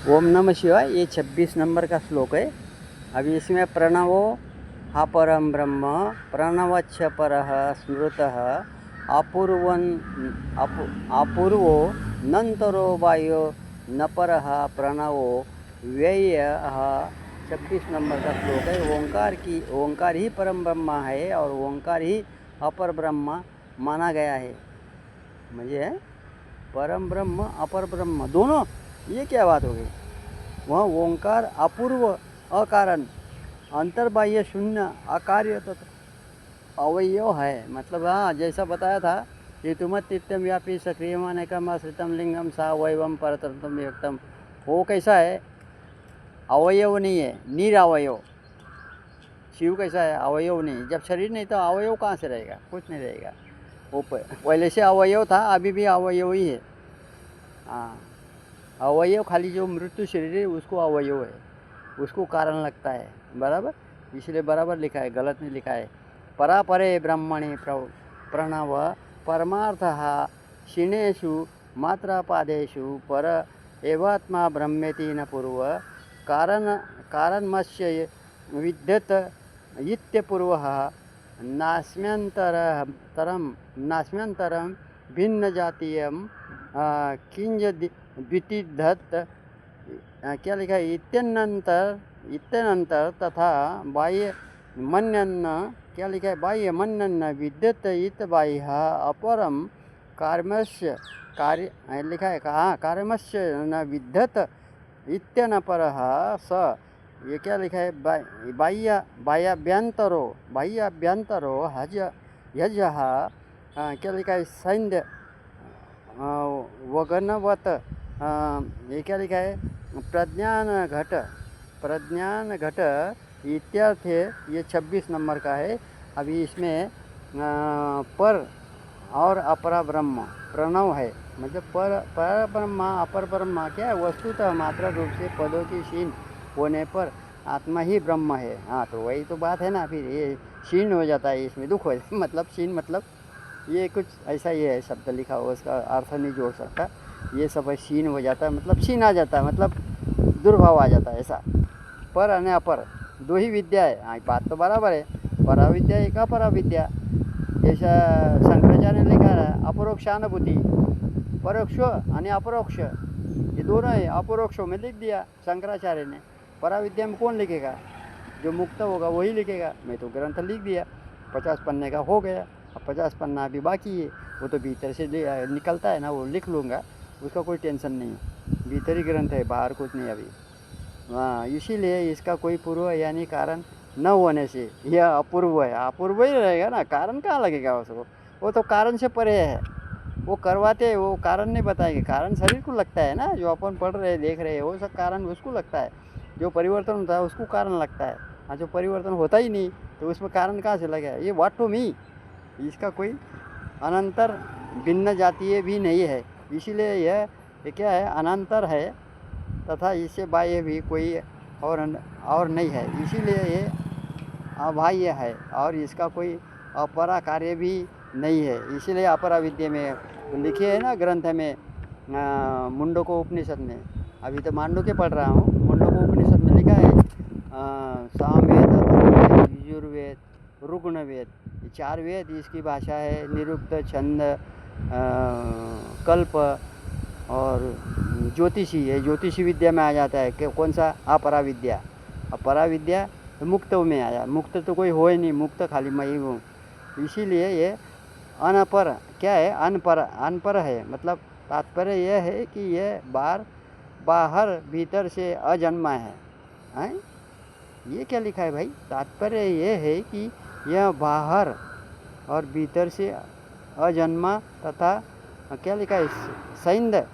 ओम नमः शिवाय। ये 26 नंबर का श्लोक है। अभी इसमें प्रणवो हा परम ब्रह्म प्रणवच्छ परः स्मृतः अपूर्वन अपूर्वो नंतरो वायो न परः प्रणवो व्यय। 26 नंबर का श्लोक है। ओंकार ही परम ब्रह्म है और ओंकार ही अपर ब्रह्म माना गया है। म्हणजे परम ब्रह्म अपर ब्रह्म दोनों, ये क्या बात हो गई। वह ओंकार अपूर्व अकारण अंतर्बाह्य शून्य अकार्य तथा अवयव है। मतलब हाँ, जैसा बताया था ये तुमत नित्यम व्यापी सक्रियम अनेकम आश्रितम लिंगम सा वैवम परतंत्रम व्यक्तम। वो कैसा है, अवयव नहीं है, निरवयव। शिव कैसा है, अवयव नहीं। जब शरीर नहीं तो अवयव कहाँ से रहेगा, कुछ नहीं रहेगा। वो पहले से अवयव था, अभी भी अवयव ही है। हाँ, अवयव खाली जो मृत्यु शरीर है उसको अवयव है, उसको कारण लगता है। बराबर, इसलिए बराबर लिखा है, गलत नहीं लिखा है। परापरे ब्रह्मणे प्रणव परमार्थः क्षीणेषु मात्रापादेषु पर एवात्मा ब्रह्मेति न पूर्व कारणमस्य विद्यत इत्यपूर्वः नास्म्यन्तरं भिन्नजातीयं किंज द्वितीधत्। क्या लिखा है, इत्यनंतर तथा बाह्य मन्यन्न। क्या लिखा है, बाह्य मन्यन्न विद्यत इत बाह्य अपरम कार्मस्य कार्य लिखा है। कहाँ कार्मस्य न विद्यत इत्यनपरः स। ये क्या लिखा है, बाह्याभ्यंतरो हज यजः। क्या लिखा है, सैन्य वगनवत। ये क्या लिखा है, प्रज्ञान घट इत्यर्थ है। ये 26 नंबर का है। अभी इसमें पर और अपरा ब्रह्म प्रणव है। मतलब पर ब्रह्म अपर ब्रह्म क्या है, वस्तुतः मात्रा रूप से पदों की क्षीण होने पर आत्मा ही ब्रह्म है। हाँ, तो वही तो बात है ना। फिर ये क्षीण हो जाता है, इसमें दुख हो जाता है। मतलब क्षीण मतलब ये कुछ ऐसा ही है, शब्द लिखा हुआ, उसका अर्थ नहीं जोड़ सकता। ये सब क्षीण हो जाता है, मतलब क्षीण आ जाता है, मतलब दुर्भाव आ जाता है, ऐसा। पर और अपर दो ही विद्या है। हाँ, बात तो बराबर है। पराविद्या एक अपराविद्या। जैसा शंकराचार्य ने लिखा है, अपरोक्षानुभूति, परोक्ष और अपरोक्ष ये दोनों है। अपरोक्षों में लिख दिया शंकराचार्य ने। पराविद्या में कौन लिखेगा, जो मुक्त होगा वही लिखेगा। मैं तो ग्रंथ लिख दिया, 50 पन्ने का हो गया। अब 50 पन्ना अभी बाकी है, वो तो भीतर से निकलता है ना, वो लिख लूँगा, उसका कोई टेंशन नहीं है। भीतर ही ग्रंथ है, बाहर कुछ नहीं अभी। हाँ, इसीलिए इसका कोई पूर्व यानी कारण न होने से यह अपूर्व है। अपूर्व ही रहेगा ना, कारण कहाँ लगेगा उसको। वो तो कारण से परे है। वो करवाते हैं, वो कारण नहीं बताएंगे। कारण शरीर को लगता है ना, जो अपन पढ़ रहे देख रहे हैं वो सब कारण उसको लगता है। जो परिवर्तन होता है उसको कारण लगता है। हाँ, जो परिवर्तन होता ही नहीं तो उसमें कारण कहाँ से लगेगा। ये व्हाट टू मी, इसका कोई अनंतर भिन्न जातीय भी नहीं है। इसीलिए ये क्या है, अनंतर है तथा इससे बाह्य भी कोई और नहीं है। इसीलिए ये अबाह्य है और इसका कोई अपरा कार्य भी नहीं है। इसीलिए अपरा विद्या में लिखे है ना ग्रंथ में, मुंडको उपनिषद में। अभी तो मांडू के पढ़ रहा हूँ। मुंडको उपनिषद में लिखा है सामवेद, अथर्ववेद, यजुर्वेद, ऋग्वेद, ये 4 वेद इसकी भाषा है। निरुक्त, छंद, कल्प और ज्योतिषी, ये ज्योतिषी विद्या में आ जाता है कि कौन सा, अपरा विद्या। अपरा विद्या तो मुक्त में आया। मुक्त तो कोई हो ही नहीं, मुक्त खाली मैं ही हूँ। इसीलिए ये अनपर क्या है, अनपर है। मतलब तात्पर्य यह है कि यह बाहर भीतर से अजन्मा है। हैं, ये क्या लिखा है भाई, तात्पर्य यह है कि यह बाहर और भीतर से अजन्मा तथा क्या लिखा है, सैन्य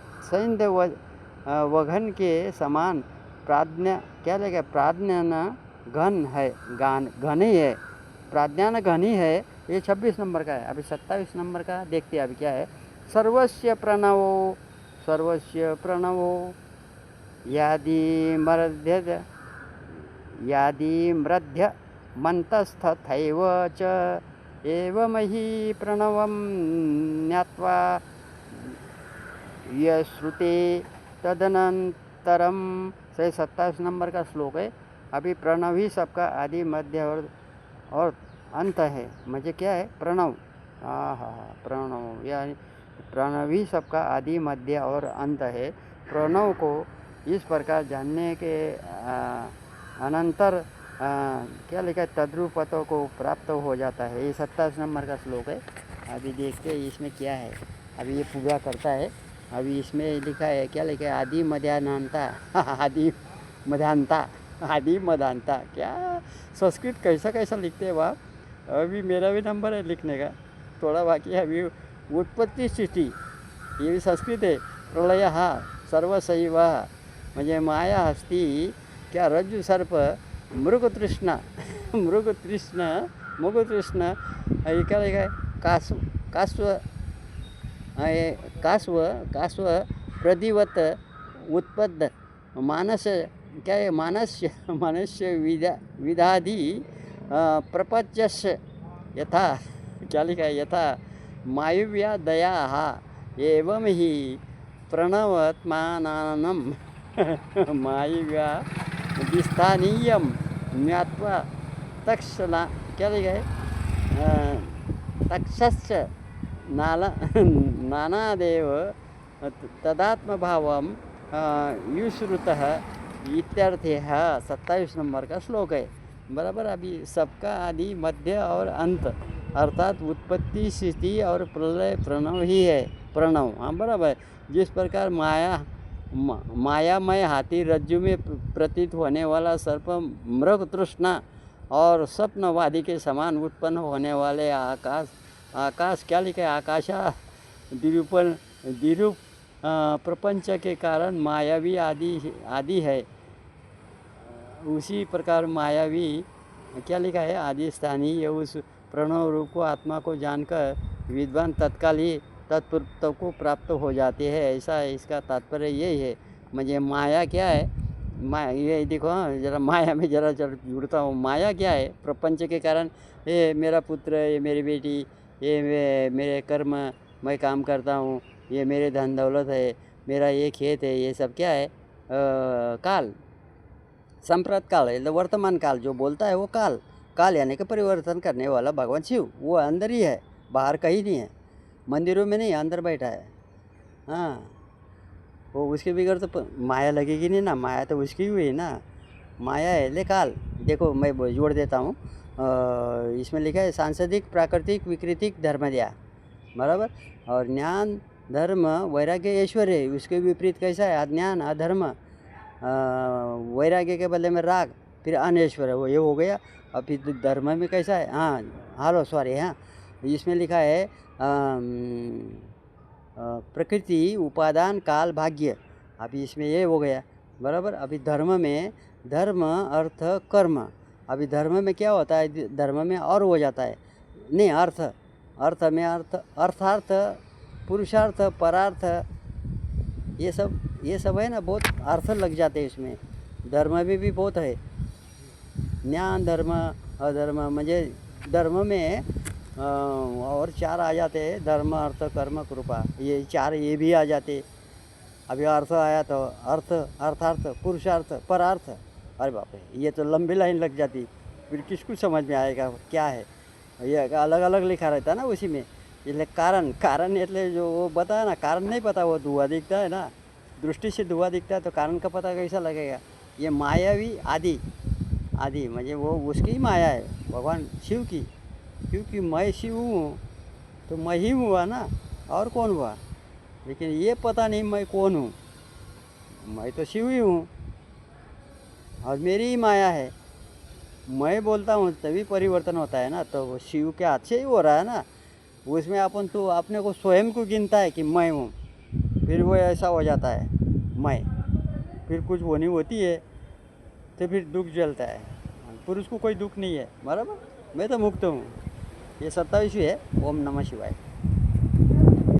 वघन के समान प्राज्ञ। क्या लिखा है, प्राज्ञान घन है, घन ही है, प्राज्ञान घन ही है। ये 26 नंबर का है। अभी 27 नंबर का देखते हैं अभी क्या है। सर्वस्य प्रणवो यादिमृध्य मंतस्थथैव च एवमहि प्रणवं ज्ञात्वा यश्रुते अनंतरम से 27 नंबर का श्लोक है। अभी प्रणव ही सबका आदि मध्य और अंत है। मुझे क्या है? प्रणव। हाँ हाँ हाँ, प्रणव यानी प्रणव ही सबका आदि मध्य और अंत है। प्रणव को इस प्रकार जानने के अनंतर क्या लिखा है? तद्रुपतों को प्राप्त हो जाता है। ये 27 नंबर का श्लोक है। अभी देखते हैं इसमें क्या है। अभी ये पूरा करता है। अभी इसमें लिखा है, क्या लिखा है? आदि मध्यान्ता आदि मध्यांता आदि मध्यांता। क्या संस्कृत कैसा कैसा लिखते हैं बाप। अभी मेरा भी नंबर है लिखने का, थोड़ा बाकी है। अभी उत्पत्ति स्थिति ये भी संस्कृत है। प्रलय हा सर्वशैव म्हणजे माया हस्ती क्या रज्जु सर्प मृगतृष्ण मृगतृष्ण ये क्या लिखा है? कास्व प्रदिवत उत्पद मानस क्या है? मानस्य विधादि प्रपंचस यथा क्या लिखा है? यथा मायुव्या दया एवं ही प्रणवत्मानानं मायुव्या दिस्थानीयं ज्ञात्वा तक्षना क्या लिखा है? तक्षश्च नानादेव तदात्मभावं युश्रुतः इत्यर्थः 27 नंबर का श्लोक है। बराबर। अभी सबका आदि मध्य और अंत अर्थात उत्पत्ति स्थिति और प्रलय प्रणव ही है। प्रणव, हाँ बराबर। जिस प्रकार मायामय हाथी रज्जु में प्रतीत होने वाला सर्प मृग तृष्णा और स्वप्नवादी के समान उत्पन्न होने वाले आकाश क्या लिखा है? आकाशा दिरूप प्रपंच के कारण मायावी आदि है। उसी प्रकार मायावी क्या लिखा है? आदि स्थानीय उस प्रणव रूप को आत्मा को जानकर विद्वान तत्काल ही तत्पुरुषता को प्राप्त हो जाते हैं। ऐसा इसका तात्पर्य यही है। मुझे माया क्या है? माया ये देखो, हाँ जरा माया में जरा जुड़ता हूँ। माया क्या है? प्रपंच के कारण ये मेरा पुत्र, ये मेरी बेटी, ये मेरे कर्म, मैं काम करता हूँ, ये मेरे धन दौलत है, मेरा ये खेत है, ये सब क्या है? काल, संप्रत काल है, वर्तमान काल जो बोलता है वो काल यानी कि परिवर्तन करने वाला भगवान शिव। वो अंदर ही है, बाहर कहीं नहीं है, मंदिरों में नहीं, अंदर बैठा है। हाँ, वो उसके बिगड़ तो माया लगेगी नहीं ना। माया तो उसकी हुई है ना। माया है ले काल। देखो मैं जोड़ देता हूँ। इसमें लिखा है सांसारिक प्राकृतिक विकृतिक धर्म दिया, बराबर। और ज्ञान धर्म वैराग्य ऐश्वर्य, उसके विपरीत कैसा है? अज्ञान अधर्म, वैराग्य के बदले में राग, फिर अनैश्वर्य, वो ये हो गया। और फिर धर्म में कैसा है? हाँ हालो सॉरी, हाँ इसमें लिखा है प्रकृति उपादान काल भाग्य। अभी इसमें ये हो गया, बराबर। अभी धर्म में धर्म अर्थ कर्म। अभी धर्म में क्या होता है? धर्म में और हो जाता है नहीं, अर्थ में अर्थार्थ पुरुषार्थ परार्थ, ये सब है ना, बहुत अर्थ लग जाते हैं इसमें। धर्म में भी बहुत है। ज्ञान धर्म अधर्म म्हणजे धर्म में और 4 आ जाते हैं, धर्म अर्थ कर्म कृपा, ये 4 ये भी आ जाते। अभी अर्थ आया तो अर्थ अर्थार्थ पुरुषार्थ परार्थ। अरे बाप रे, ये तो लंबी लाइन लग जाती, फिर किसको समझ में आएगा क्या है? ये अलग अलग लिखा रहता है ना उसी में। इसलिए कारण એટલે जो वो बताया ना, कारण नहीं पता, वो धुआं दिखता है ना, दृष्टि से धुआं दिखता है तो कारण का पता कैसा लगेगा? ये मायावी आदि म्हणजे वो उसकी ही माया है, भगवान शिव की। क्योंकि मैं शिव हूँ तो मैं ही हुआ ना, और कौन हुआ? लेकिन ये पता नहीं मैं कौन हूँ। मैं तो शिव ही हूँ और मेरी ही माया है। मैं बोलता हूँ तभी परिवर्तन होता है ना, तो वो शिव के हाथ से ही हो रहा है ना। उसमें अपन तो अपने को स्वयं को गिनता है कि मैं हूँ, फिर वो ऐसा हो जाता है मैं, फिर कुछ होनी होती है तो फिर दुख जलता है। पुरुष को कोई दुख नहीं है, बराबर। मैं तो मुक्त हूँ। ये 27वीं है। ओम नमः शिवाय।